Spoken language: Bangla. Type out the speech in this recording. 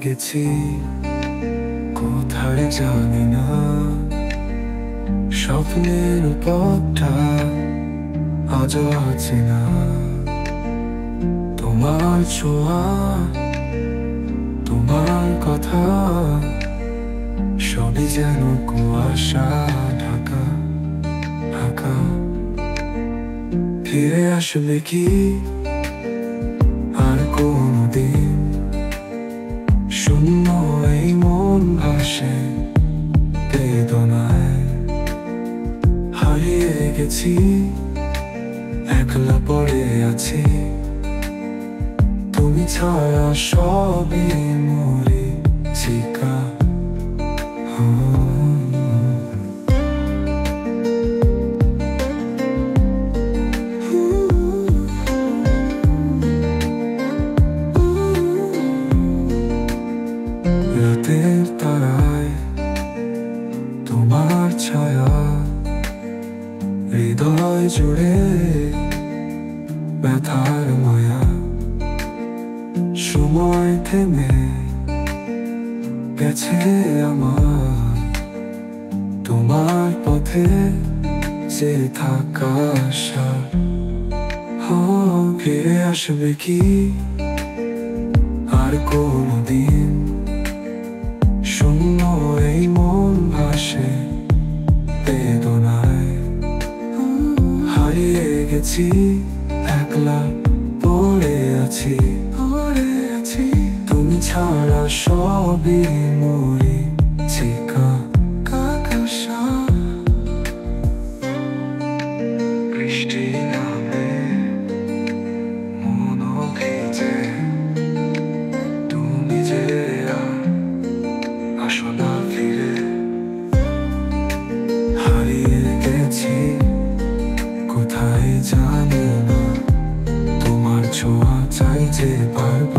গেছি কোথায় জানি না, স্বপ্নের পথটা আজও আছে না। তোমার ছোঁয়া, তোমার কথা, সবই যেন কুয়াশা ঢাকা ঢাকা। ফিরে আসবে কি আর কোনদিন? শূন্য এই মন ভাসে বেদনায়। হারিয়ে গেছি, একলা পড়ে আছি, তুমি ছাড়া সবই মরীচিকা। রাতের তারায় তোমার ছায়া, হৃদয় জুড়ে ব্যথার মায়া। সময় থেমে গেছে আমার, তোমার পথে যে থাকা আশা। ফিরে আসবে কি আর কোনদিন? শূন্য এই মন ভাসে বেদনায়। হারিয়ে গেছি, একলা পড়ে আছি, তুমি ছাড়া সবই মরীচিকা। বৃষ্টি নামে মন ভিজে, তুমি যে আসো না ফিরে। হারিয়ে গেছি কোথায় জানি না, তোমার ছোঁয়া চাই যে বারবার।